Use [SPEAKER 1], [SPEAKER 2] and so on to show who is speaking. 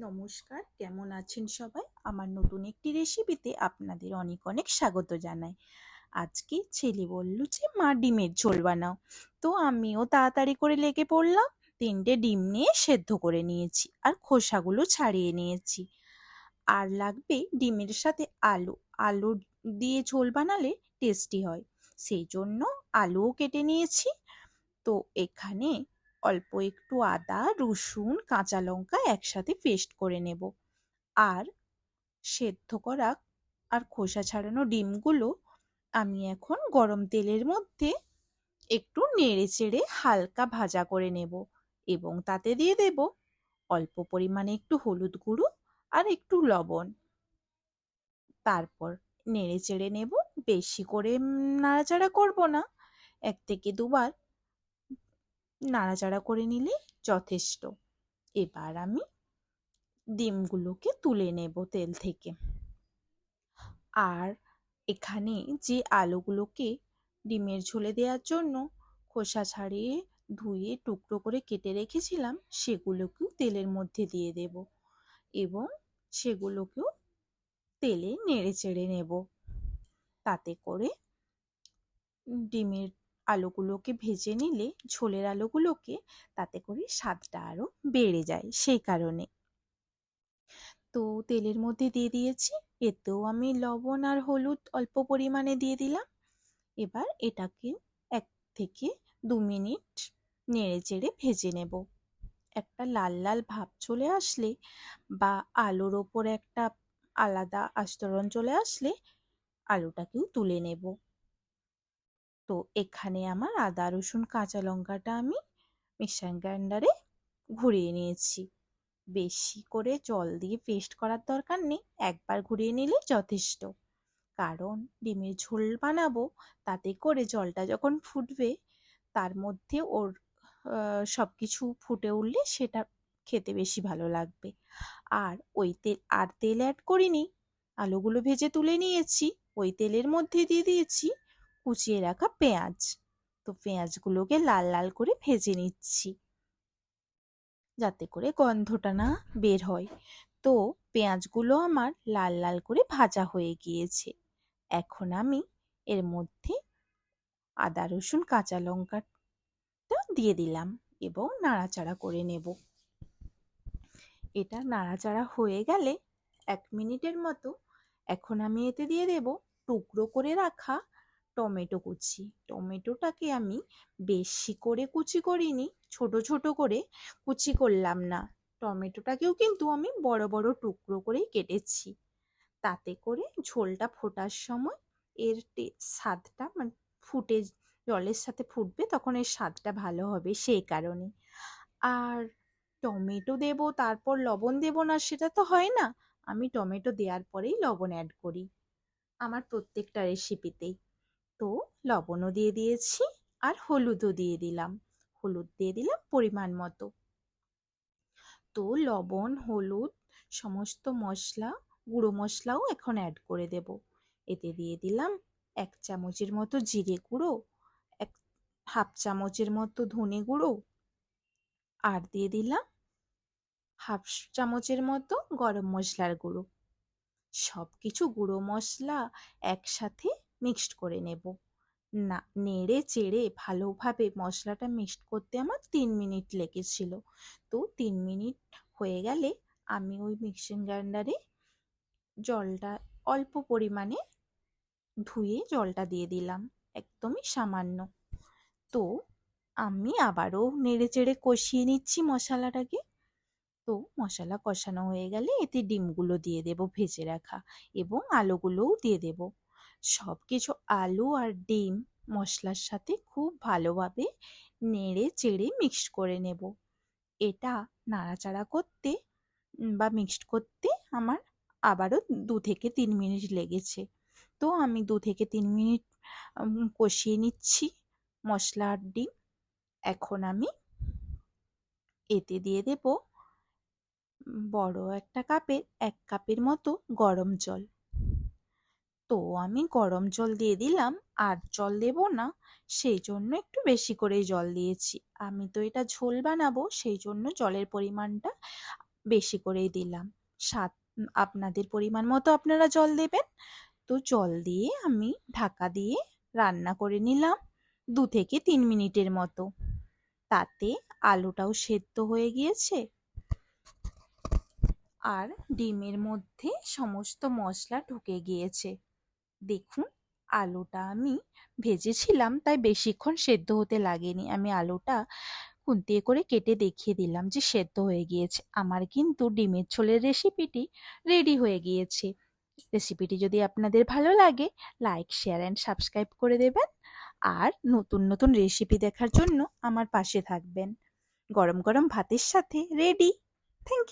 [SPEAKER 1] নমস্কার, কেমন আছেন সবাই? আমার নতুন একটি রেসিপিতে আপনাদের অনেক অনেক স্বাগত জানাই। আজকে ছেলে বলল যে মা ডিমের ঝোল বানাও, তো আমিও তাড়াতাড়ি করে লেগে পড়লাম। 3টে ডিম নিয়ে সেদ্ধ করে নিয়েছি আর খোসাগুলো ছাড়িয়ে নিয়েছি। আর লাগবে ডিমের সাথে আলু। আলু দিয়ে ঝোল বানালে টেস্টি হয়, সেই জন্য আলুও কেটে নিয়েছি। তো এখানে অল্প একটু আদা, রসুন, কাঁচা লঙ্কা একসাথে পেস্ট করে নেব। আর সেদ্ধ করা আর খোসা ছাড়ানো ডিমগুলো আমি এখন গরম তেলের মধ্যে একটু নেড়ে চেড়ে হালকা ভাজা করে নেব এবং তাতে দিয়ে দেব অল্প পরিমাণে একটু হলুদ গুঁড়ো আর একটু লবণ। তারপর নেড়ে চেড়ে নেব, বেশি করে নাড়াচাড়া করব না, 1 থেকে 2 বার নাড়াচাড়া করে নিলে যথেষ্ট। এবার আমি ডিমগুলোকে তুলে নেব তেল থেকে। আর এখানে যে আলুগুলোকে ডিমের ঝোলে দেওয়ার জন্য খোসা ছাড়িয়ে ধুয়ে টুকরো করে কেটে রেখেছিলাম, সেগুলোকেও তেলের মধ্যে দিয়ে দেব এবং সেগুলোকেও তেলে নেড়ে চেড়ে নেব। তাতে করে ডিমের আলুগুলোকে ভেজে নিলে, ঝোলের আলুগুলোকে, তাতে করে স্বাদটা আরও বেড়ে যায়, সেই কারণে। তো তেলের মধ্যে দিয়ে দিয়েছি, এতেও আমি লবণ আর হলুদ অল্প পরিমাণে দিয়ে দিলাম। এবার এটাকে 1 থেকে 2 মিনিট নেড়ে চেড়ে ভেজে নেব। একটা লাল লাল ভাব চলে আসলে বা আলুর ওপর একটা আলাদা আস্তরণ চলে আসলে আলুটাকেও তুলে নেব। তো এখানে আমার আদা, রসুন, কাঁচা লঙ্কাটা আমি মিক্সার গ্রাইন্ডারে ঘুরিয়ে নিয়েছি। বেশি করে জল দিয়ে পেস্ট করার দরকার নেই, একবার ঘুরিয়ে নিলে যথেষ্ট। কারণ ডিমের ঝোল বানাবো, তাতে করে জলটা যখন ফুটবে তার মধ্যে ওর সব কিছু ফুটে উঠলে সেটা খেতে বেশি ভালো লাগবে। আর ওই তেল অ্যাড করিনি, আলুগুলো ভেজে তুলে নিয়েছি, ওই তেলের মধ্যে দিয়ে দিয়েছি কুচিয়ে রাখা পেঁয়াজ। তো পেঁয়াজগুলোকে লাল লাল করে ভেজে নিচ্ছি যাতে করে গন্ধটা না বের হয়। তো পেঁয়াজগুলো আমার লাল লাল করে ভাজা হয়ে গিয়েছে। এখন আমি এর মধ্যে আদা, রসুন, কাঁচা লঙ্কাটা দিয়ে দিলাম এবং নাড়াচাড়া করে নেব। এটা নাড়াচাড়া হয়ে গেলে 1 মিনিটের মতো এখন আমি এতে দিয়ে দেব টুকরো করে রাখা টমেটো কুচি। টমেটোটাকে আমি বেশি করে কুচি করিনি, ছোট ছোট করে কুচি করলাম না। টমেটোটাকেও কিন্তু আমি বড় বড় টুকরো করেই কেটেছি। তাতে করে ঝোলটা ফোটার সময় এর স্বাদটা মানে ফুটে জলের সাথে ফুটবে, তখন এর স্বাদটা ভালো হবে, সেই কারণে। আর টমেটো দেব তারপর লবণ দেব না সেটা তো হয় না, আমি টমেটো দেওয়ার পরেই লবণ অ্যাড করি আমার প্রত্যেকটা রেসিপিতেই। তো লবণও দিয়ে দিয়েছি আর হলুদও দিয়ে দিলাম। হলুদ দিয়ে দিলাম পরিমাণ মতো। তো লবণ, হলুদ, সমস্ত মশলা, গুঁড়ো মশলাও এখন অ্যাড করে দেব। এতে দিয়ে দিলাম 1 চামচের মতো জিরে গুঁড়ো, এক হাফ চামচের মতো ধনে গুঁড়ো, আর দিয়ে দিলাম হাফ চামচের মতো গরম মশলার গুঁড়ো। সব কিছু গুঁড়ো মশলা একসাথে মিক্সড করে নেব। না নেড়ে চেড়ে ভালোভাবে মশলাটা মিক্সড করতে আমার 3 মিনিট লেগেছিল। তো 3 মিনিট হয়ে গেলে আমি ওই মিক্সিং গ্রাইন্ডারে জলটা অল্প পরিমাণে ধুয়ে জলটা দিয়ে দিলাম, একদমই সামান্য। তো আমি আবারও নেড়ে চেড়ে কষিয়ে নিচ্ছি মশলাটাকে। তো মশলা কষানো হয়ে গেলে এতে ডিমগুলো দিয়ে দেব ভেজে রাখা এবং আলুগুলোও দিয়ে দেব। সব কিছু আলু আর ডিম মশলার সাথে খুব ভালোভাবে নেড়ে চেড়ে মিক্সড করে নেব। এটা নাড়াচাড়া করতে বা মিক্সড করতে আমার আবারও 2 থেকে 3 মিনিট লেগেছে। তো আমি 2 থেকে 3 মিনিট কষিয়ে নিচ্ছি মশলা আর ডিম। এখন আমি এতে দিয়ে দেব বড় একটা কাপের 1 কাপের মতো গরম জল। তো আমি গরম জল দিয়ে দিলাম, আর জল দেব না, সেই জন্য একটু বেশি করেই জল দিয়েছি। আমি তো এটা ঝোল বানাবো, সেই জন্য জলের পরিমাণটা বেশি করেই দিলাম। স্বাদ আপনাদের পরিমাণ মতো আপনারা জল দেবেন। তো জল দিয়ে আমি ঢাকা দিয়ে রান্না করে নিলাম 2 থেকে 3 মিনিটের মতো। তাতে আলুটাও সেদ্ধ হয়ে গিয়েছে আর ডিমের মধ্যে সমস্ত মশলা ঢুকে গিয়েছে। দেখুন, আলুটা আমি ভেজেছিলাম তাই বেশিক্ষণ সেদ্ধ হতে লাগেনি। আমি আলুটা খুন্তি করে কেটে দেখিয়ে দিলাম যে সেদ্ধ হয়ে গিয়েছে। আমার কিন্তু ডিমের ঝোলের রেসিপিটি রেডি হয়ে গিয়েছে। রেসিপিটি যদি আপনাদের ভালো লাগে, লাইক, শেয়ার অ্যান্ড সাবস্ক্রাইব করে দেবেন। আর নতুন নতুন রেসিপি দেখার জন্য আমার পাশে থাকবেন। গরম গরম ভাতের সাথে রেডি। Thank you.